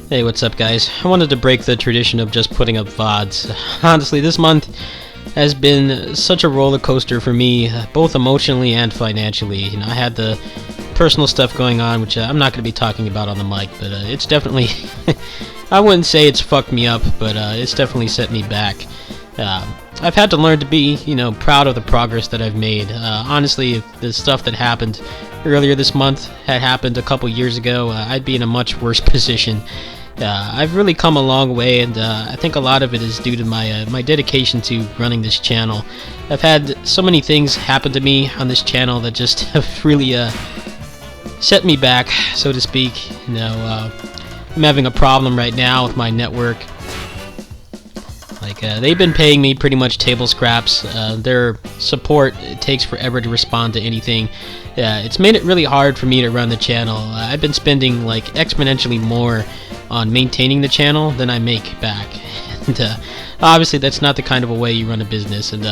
Hey, what's up, guys? I wanted to break the tradition of just putting up VODs. Honestly, this month has been such a roller coaster for me, both emotionally and financially. You know, I had the personal stuff going on, which I'm not going to be talking about on the mic, but it's definitely, I wouldn't say it's fucked me up, but it's definitely set me back. I've had to learn to be, proud of the progress that I've made. Honestly, if the stuff that happened earlier this month had happened a couple years ago, I'd be in a much worse position. I've really come a long way, and I think a lot of it is due to my dedication to running this channel. I've had so many things happen to me on this channel that just have really set me back, so to speak. I'm having a problem right now with my network. They've been paying me pretty much table scraps. Their support, it takes forever to respond to anything. It's made it really hard for me to run the channel. I've been spending exponentially more on maintaining the channel than I make back. And obviously that's not the kind of a way you run a business. And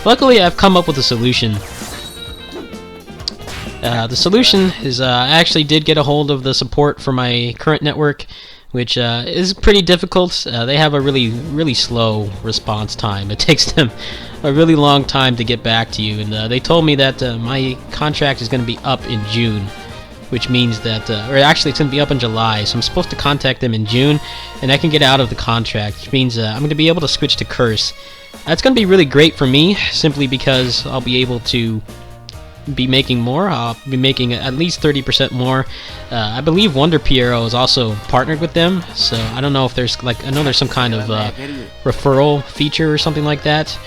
luckily I've come up with a solution. The solution is I actually did get a hold of the support for my current network, which is pretty difficult. They have a really slow response time. It takes them a really long time to get back to you, and they told me that my contract is going to be up in June, which means that, or actually it's going to be up in July, so I'm supposed to contact them in June, and I can get out of the contract, which means I'm going to be able to switch to Curse. That's going to be really great for me, simply because I'll be able to be making more. I'll be making at least 30% more. I believe Wonder Piero is also partnered with them, so I don't know if there's I know there's some kind of referral feature or something like that.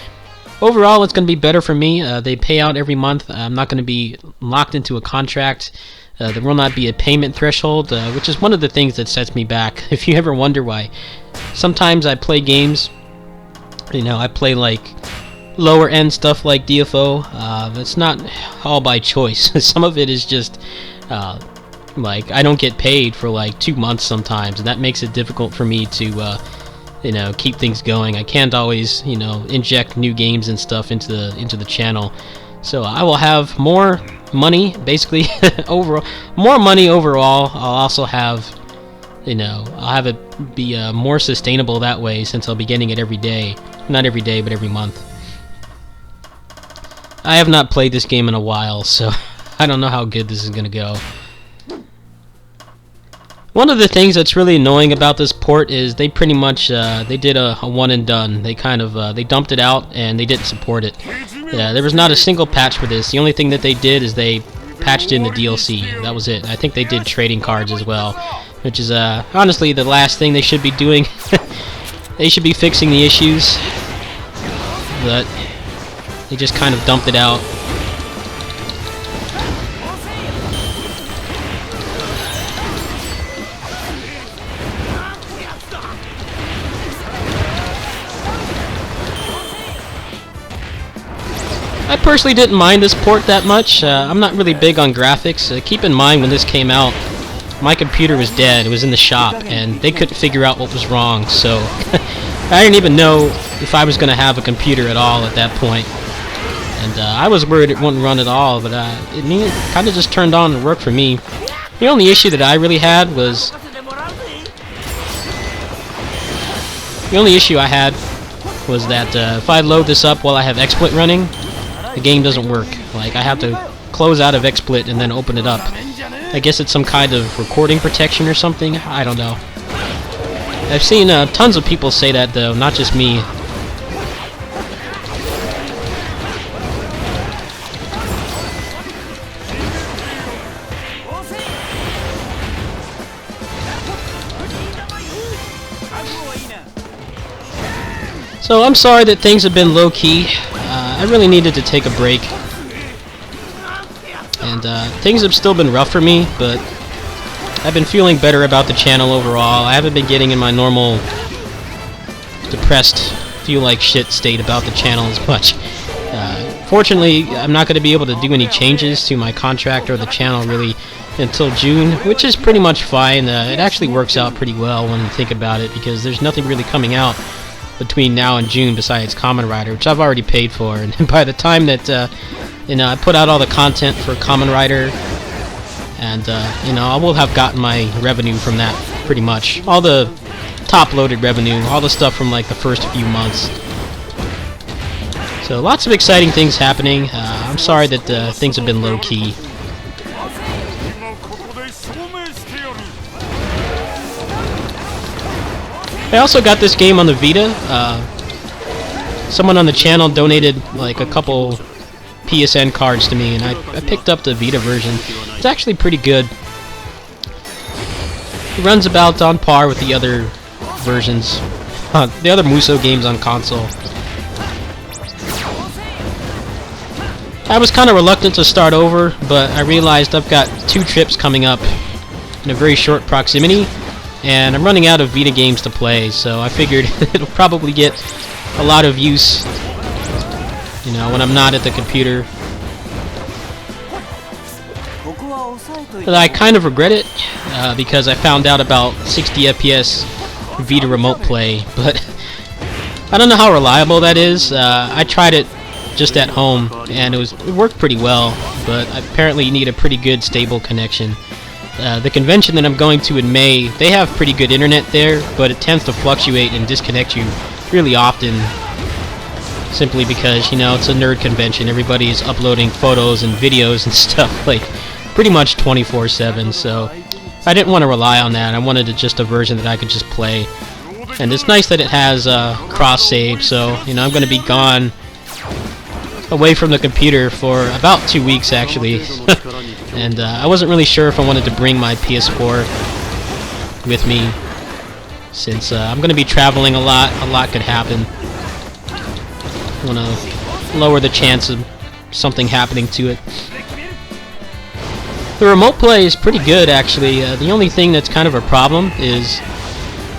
Overall, it's going to be better for me. They pay out every month. I'm not going to be locked into a contract. There will not be a payment threshold, which is one of the things that sets me back. If you ever wonder why, sometimes I play games, I play lower end stuff like DFO. It's not all by choice. Some of it is just I don't get paid for 2 months sometimes, and that makes it difficult for me to keep things going. I can't always inject new games and stuff into the channel. So I will have more money, basically, overall, more money overall. I'll also have, I'll have it be more sustainable that way, since I'll be getting it every day. Not every day, but every month. I have not played this game in a while, so I don't know how good this is going to go. One of the things that's really annoying about this port is they pretty much they did a one and done. They kind of they dumped it out and they didn't support it. There was not a single patch for this. The only thing that they did is they patched in the DLC. That was it. I think they did trading cards as well, which is honestly the last thing they should be doing. They should be fixing the issues, but they just kind of dumped it out. I personally didn't mind this port that much. I'm not really big on graphics. Keep in mind, when this came out, my computer was dead. It was in the shop, and they couldn't figure out what was wrong, so I didn't even know if I was going to have a computer at all at that point. And I was worried it wouldn't run at all, but it kind of just turned on and worked for me. The only issue that I really had was... that if I load this up while I have XSplit running, the game doesn't work. I have to close out of XSplit and then open it up. I guess it's some kind of recording protection or something. I don't know. I've seen tons of people say that, though, not just me. So I'm sorry that things have been low-key. I really needed to take a break. And things have still been rough for me, but I've been feeling better about the channel overall. I haven't been getting in my normal depressed, feel like shit state about the channel as much. Fortunately, I'm not going to be able to do any changes to my contract or the channel really until June, which is pretty much fine. It actually works out pretty well when you think about it, because there's nothing really coming out between now and June besides Kamen Rider, which I've already paid for. And by the time that I put out all the content for Kamen Rider, and I will have gotten my revenue from that pretty much. All the top-loaded revenue, all the stuff from like the first few months. So lots of exciting things happening. I'm sorry that things have been low-key. I also got this game on the Vita. Someone on the channel donated like a couple PSN cards to me, and I picked up the Vita version. It's actually pretty good. It runs about on par with the other versions, the other Musou games on console. I was kind of reluctant to start over, but I realized I've got 2 trips coming up in a very short proximity, and I'm running out of Vita games to play, so I figured it'll probably get a lot of use, you know, when I'm not at the computer. But I kind of regret it, because I found out about 60 FPS Vita remote play, but I don't know how reliable that is. I tried it just at home, and it worked pretty well, but apparently you need a pretty good stable connection. The convention that I'm going to in May, they have pretty good internet there, but it tends to fluctuate and disconnect you really often, simply because, you know, it's a nerd convention. Everybody's uploading photos and videos and stuff like pretty much 24/7, so I didn't want to rely on that. I wanted just a version that I could just play, and it's nice that it has cross save. So, you know, I'm going to be gone away from the computer for about 2 weeks actually, and I wasn't really sure if I wanted to bring my PS4 with me, since I'm going to be traveling a lot. A lot could happen. I want to lower the chance of something happening to it. The remote play is pretty good, actually. The only thing that's kind of a problem is,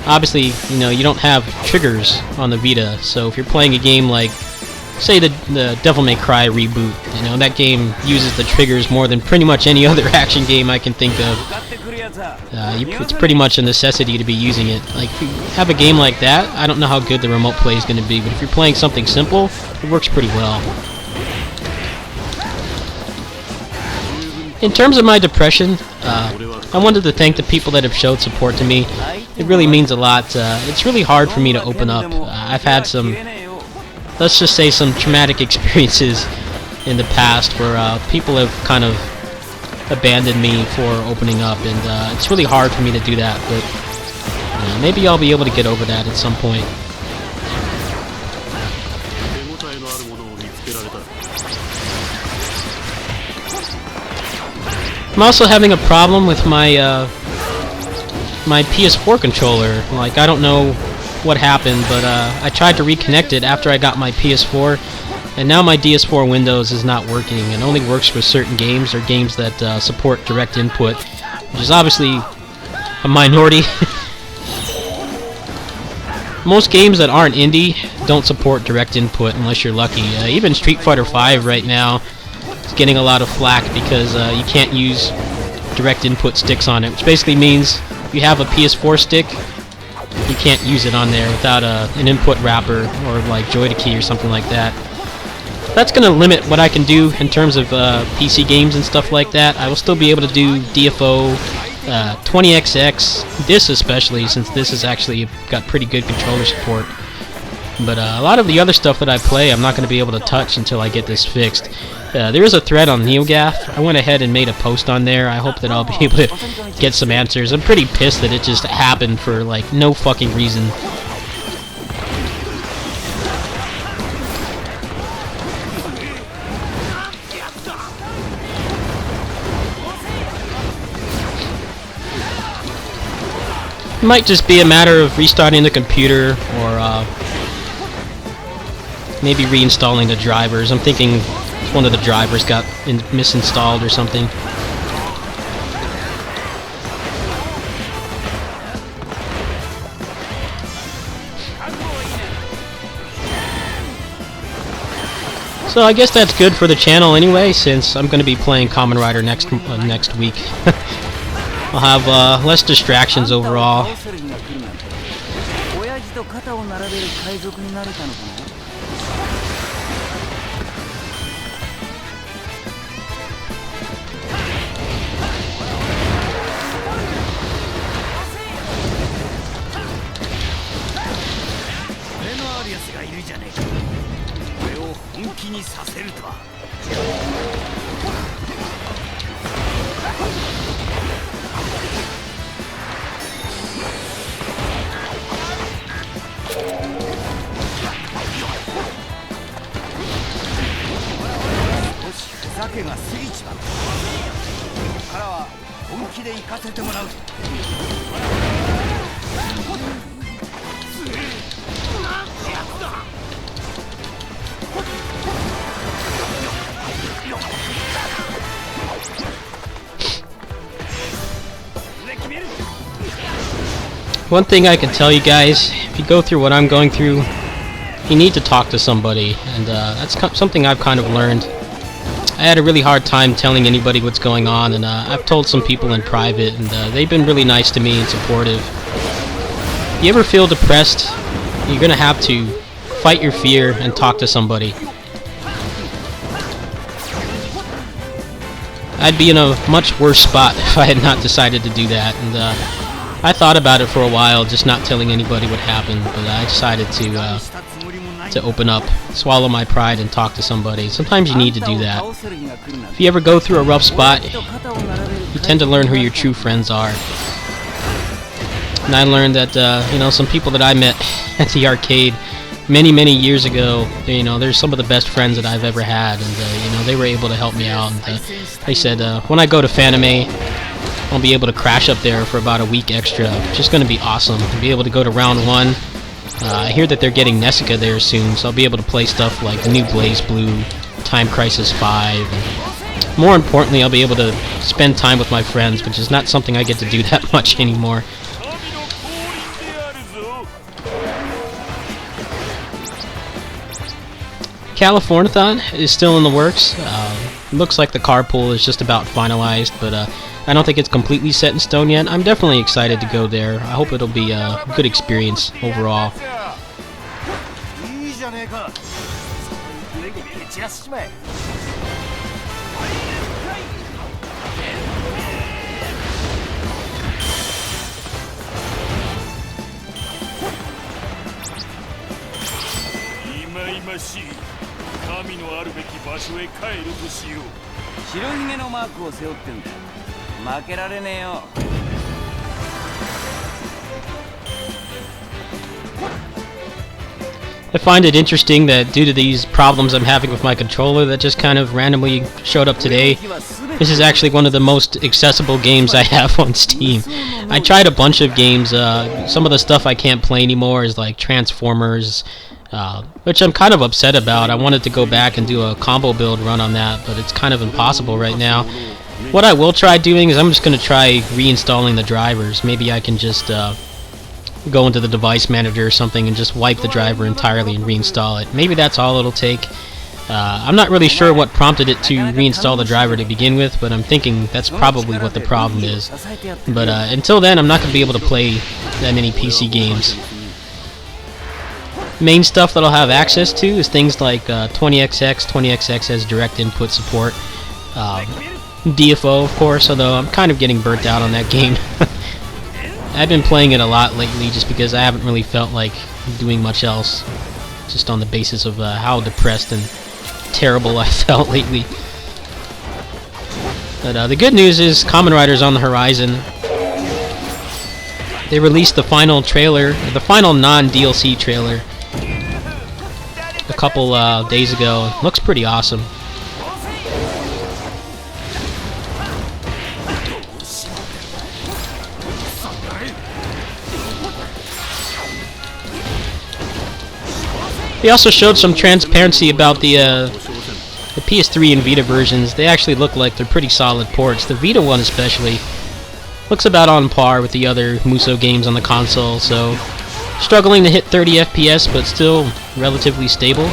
obviously, you know, you don't have triggers on the Vita. So if you're playing a game like, say, the Devil May Cry reboot, you know, that game uses the triggers more than pretty much any other action game I can think of. It's pretty much a necessity to be using it. Like, if you have a game like that, I don't know how good the remote play is going to be, but if you're playing something simple, it works pretty well. In terms of my depression, I wanted to thank the people that have showed support to me. It really means a lot. It's really hard for me to open up. I've had some, let's just say, some traumatic experiences in the past where people have kind of abandoned me for opening up, and it's really hard for me to do that, but you know, maybe I'll be able to get over that at some point. I'm also having a problem with my my PS4 controller. Like, I don't know what happened, but I tried to reconnect it after I got my PS4, and now my DS4 Windows is not working. It only works for certain games, or games that support direct input, which is obviously a minority. Most games that aren't indie don't support direct input unless you're lucky. Even Street Fighter V right now is getting a lot of flack because you can't use direct input sticks on it, which basically means if you have a PS4 stick, you can't use it on there without an input wrapper or like Joy-to-Key or something like that. That's going to limit what I can do in terms of PC games and stuff like that. I will still be able to do DFO, 20XX, this especially, since this has actually got pretty good controller support. But a lot of the other stuff that I play, I'm not going to be able to touch until I get this fixed. There is a thread on NeoGAF. I went ahead and made a post on there. I hope that I'll be able to get some answers. I'm pretty pissed that it just happened for, like, no fucking reason. It might just be a matter of restarting the computer, or maybe reinstalling the drivers. I'm thinking one of the drivers got misinstalled or something. So I guess that's good for the channel anyway, since I'm going to be playing Kamen Rider next week. I'll have less distractions overall. 酒が過ぎちまう。ここからは本気で行かせてもらう。One thing I can tell you guys, if you go through what I'm going through, you need to talk to somebody, and that's something I've kind of learned. I had a really hard time telling anybody what's going on, and I've told some people in private, and they've been really nice to me and supportive. If you ever feel depressed, you're gonna have to fight your fear and talk to somebody. I'd be in a much worse spot if I had not decided to do that, and I thought about it for a while, just not telling anybody what happened, but I decided to open up, swallow my pride, and talk to somebody. Sometimes you need to do that. If you ever go through a rough spot, you tend to learn who your true friends are. And I learned that, you know, some people that I met at the arcade many years ago, you know, they're some of the best friends that I've ever had, and, you know, they were able to help me out. And they said, when I go to Fanime, I'll be able to crash up there for about a week extra, which is going to be awesome. I'll be able to go to round 1. I hear that they're getting Nessica there soon, so I'll be able to play stuff like the new Blaze Blue, Time Crisis 5, and more importantly, I'll be able to spend time with my friends, which is not something I get to do that much anymore. Californiathon is still in the works. Looks like the carpool is just about finalized, but I don't think it's completely set in stone yet. I'm definitely excited to go there. I hope it'll be a good experience overall. I find it interesting that due to these problems I'm having with my controller that just kind of randomly showed up today, this is actually one of the most accessible games I have on Steam. I tried a bunch of games. Some of the stuff I can't play anymore is like Transformers, which I'm kind of upset about. I wanted to go back and do a combo build run on that, but it's kind of impossible right now. What I will try doing is I'm just going to try reinstalling the drivers. Maybe I can just go into the device manager or something and just wipe the driver entirely and reinstall it. Maybe that's all it'll take. I'm not really sure what prompted it to reinstall the driver to begin with, but I'm thinking that's probably what the problem is. But until then, I'm not going to be able to play that many PC games. Main stuff that I'll have access to is things like 20XX. 20XX has direct input support. DFO, of course, although I'm kind of getting burnt out on that game. I've been playing it a lot lately just because I haven't really felt like doing much else, just on the basis of how depressed and terrible I felt lately. But the good news is Kamen Rider's on the horizon. They released the final trailer, the final non-DLC trailer, a couple days ago. It looks pretty awesome. They also showed some transparency about the PS3 and Vita versions. They actually look like they're pretty solid ports. The Vita one especially looks about on par with the other Musou games on the console, so struggling to hit 30 FPS, but still relatively stable.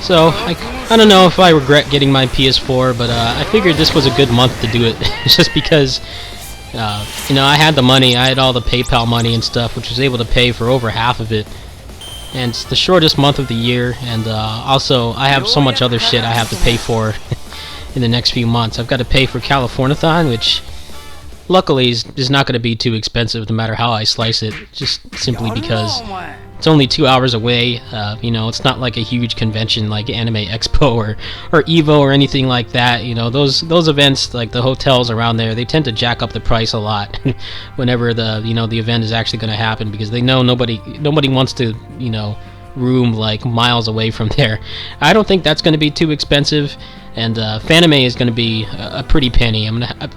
So, I don't know if I regret getting my PS4, but I figured this was a good month to do it, just because, you know, I had the money, I had all the PayPal money and stuff, which was able to pay for over half of it. and it's the shortest month of the year, and also I have so much other shit I have to pay for in the next few months. I've got to pay for Californiathon, which luckily is not going to be too expensive no matter how I slice it, just simply because it's only 2 hours away. You know, it's not like a huge convention like Anime Expo or Evo or anything like that. You know, those events, like the hotels around there, they tend to jack up the price a lot whenever the event is actually going to happen, because they know nobody wants to, you know, room like miles away from there. I don't think that's going to be too expensive, and Fanime is going to be a pretty penny.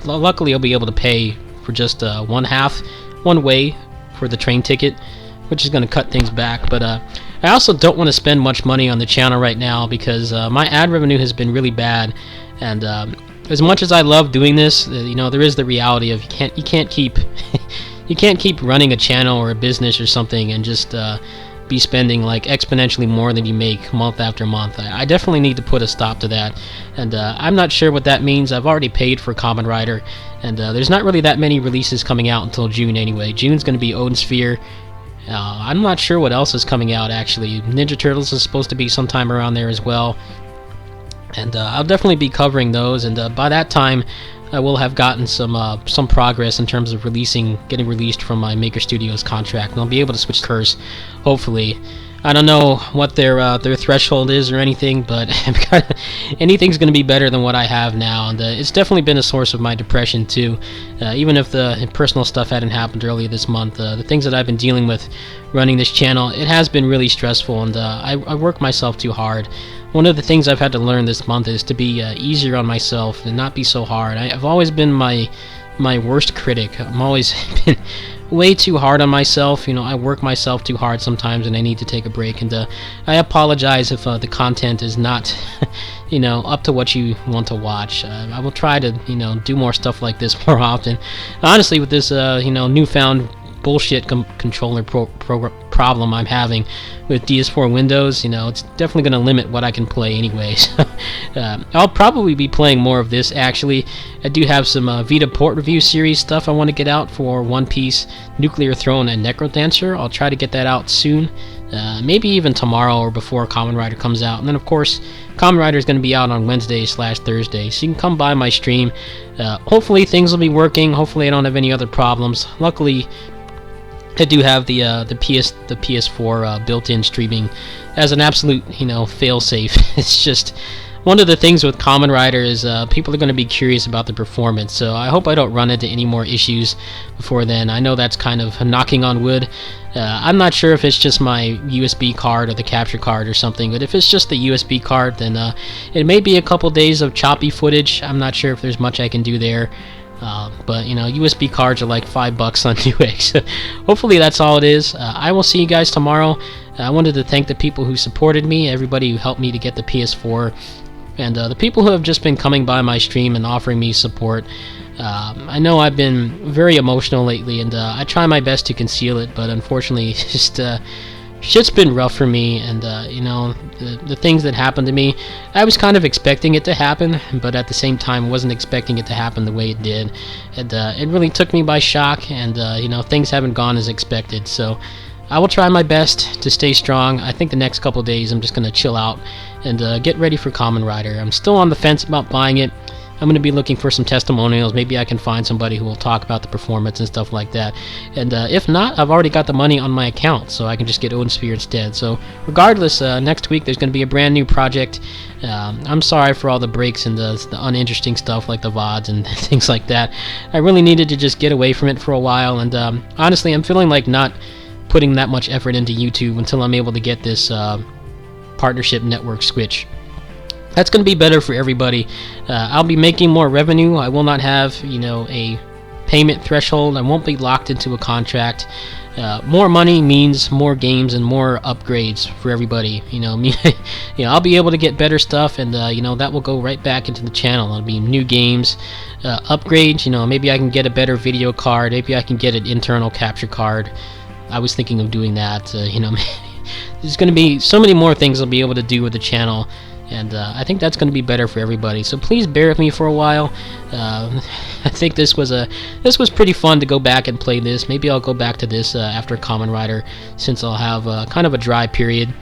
Luckily I'll be able to pay for just one way for the train ticket, which is going to cut things back. But I also don't want to spend much money on the channel right now, because my ad revenue has been really bad, and as much as I love doing this, you know, there is the reality of you can't keep you can't keep running a channel or a business or something and just be spending like exponentially more than you make month after month. I definitely need to put a stop to that, and I'm not sure what that means. I've already paid for Kamen Rider, and there's not really that many releases coming out until June anyway. June's going to be Odin Sphere. I'm not sure what else is coming out actually. Ninja Turtles is supposed to be sometime around there as well, and I'll definitely be covering those, and by that time I will have gotten some progress in terms of getting released from my Maker Studios contract, and I'll be able to switch Curse, hopefully. I don't know what their threshold is or anything, but anything's going to be better than what I have now, and it's definitely been a source of my depression too. Even if the personal stuff hadn't happened earlier this month, the things that I've been dealing with running this channel, it has been really stressful, and I work myself too hard. One of the things I've had to learn this month is to be easier on myself and not be so hard. I've always been my worst critic. I'm always been way too hard on myself. You know, I work myself too hard sometimes, and I need to take a break. And I apologize if the content is not, you know, up to what you want to watch. I will try to, you know, do more stuff like this more often. Honestly, with this, you know, newfound bullshit controller problem I'm having with DS4 Windows, you know, it's definitely going to limit what I can play anyway. So, I'll probably be playing more of this actually. I do have some Vita port review series stuff I want to get out for One Piece, Nuclear Throne, and Necrodancer. I'll try to get that out soon. Maybe even tomorrow or before Kamen Rider comes out. And then of course Kamen Rider is going to be out on Wednesday/Thursday, so you can come by my stream. Hopefully things will be working. Hopefully I don't have any other problems. Luckily I do have the PS4 built-in streaming as an absolute, you know, fail-safe. It's just one of the things with Kamen Rider is people are going to be curious about the performance, so I hope I don't run into any more issues before then. I know that's kind of knocking on wood. I'm not sure if it's just my USB card or the capture card or something, but if it's just the USB card, then it may be a couple days of choppy footage. I'm not sure if there's much I can do there. But you know, USB cards are like $5 on Newegg, so hopefully that's all it is. I will see you guys tomorrow. I wanted to thank the people who supported me, everybody who helped me to get the PS4, and the people who have just been coming by my stream and offering me support. I know I've been very emotional lately, and I try my best to conceal it, but unfortunately it's just shit's been rough for me, and you know, the things that happened to me, I was kind of expecting it to happen, but at the same time wasn't expecting it to happen the way it did, and it really took me by shock, and you know, things haven't gone as expected. So I will try my best to stay strong. I think the next couple days I'm just going to chill out and get ready for Kamen Rider. I'm still on the fence about buying it. I'm going to be looking for some testimonials. Maybe I can find somebody who will talk about the performance and stuff like that. And if not, I've already got the money on my account, so I can just get Odin Sphere instead. So regardless, next week there's going to be a brand new project. I'm sorry for all the breaks and the uninteresting stuff like the VODs and things like that. I really needed to just get away from it for a while, and honestly, I'm feeling like not putting that much effort into YouTube until I'm able to get this partnership network switch. That's going to be better for everybody. I'll be making more revenue. I will not have, you know, a payment threshold. I won't be locked into a contract. More money means more games and more upgrades for everybody. You know, I'll be able to get better stuff, and you know, that will go right back into the channel. It'll be new games, upgrades. You know, maybe I can get a better video card. Maybe I can get an internal capture card. I was thinking of doing that. You know, there's going to be so many more things I'll be able to do with the channel. and I think that's going to be better for everybody. So please bear with me for a while. I think this was pretty fun to go back and play this. Maybe I'll go back to this after Kamen Rider, since I'll have kind of a dry period.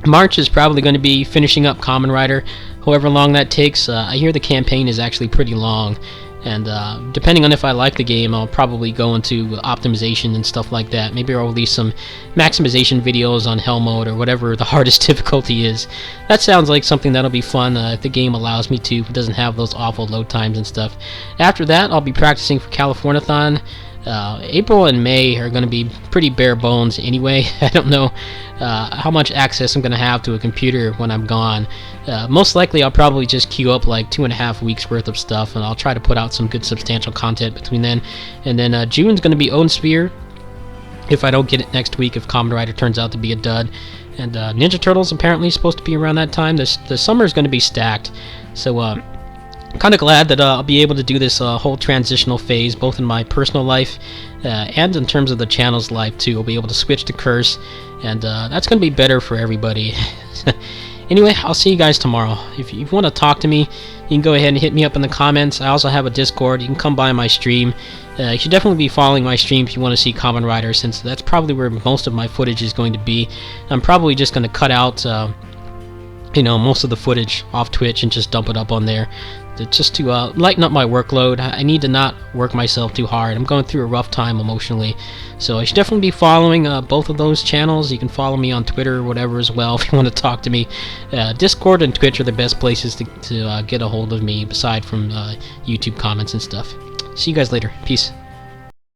March is probably going to be finishing up Kamen Rider, however long that takes. I hear the campaign is actually pretty long, and depending on if I like the game, I'll probably go into optimization and stuff like that. Maybe I'll release some maximization videos on Hell Mode or whatever the hardest difficulty is. That sounds like something that'll be fun if the game allows me to. If it doesn't have those awful load times and stuff. After that, I'll be practicing for Californiathon. April and May are going to be pretty bare bones anyway. I don't know how much access I'm going to have to a computer when I'm gone. Most likely I'll probably just queue up like 2.5 weeks worth of stuff, and I'll try to put out some good substantial content between then. And then June's going to be Own Sphere, if I don't get it next week, if Kamen Rider turns out to be a dud. And Ninja Turtles apparently is supposed to be around that time. The summer is going to be stacked, so kind of glad that I'll be able to do this whole transitional phase, both in my personal life and in terms of the channel's life too. I'll be able to switch to Curse, and that's going to be better for everybody. Anyway, I'll see you guys tomorrow. If you want to talk to me, you can go ahead and hit me up in the comments. I also have a Discord. You can come by my stream. You should definitely be following my stream if you want to see Kamen Rider, since that's probably where most of my footage is going to be. I'm probably just going to cut out most of the footage off Twitch and just dump it up on there, just to lighten up my workload. I need to not work myself too hard. I'm going through a rough time emotionally, so I should definitely be following both of those channels. You can follow me on Twitter or whatever as well if you want to talk to me. Discord and Twitch are the best places to get a hold of me, aside from YouTube comments and stuff. See you guys later. Peace.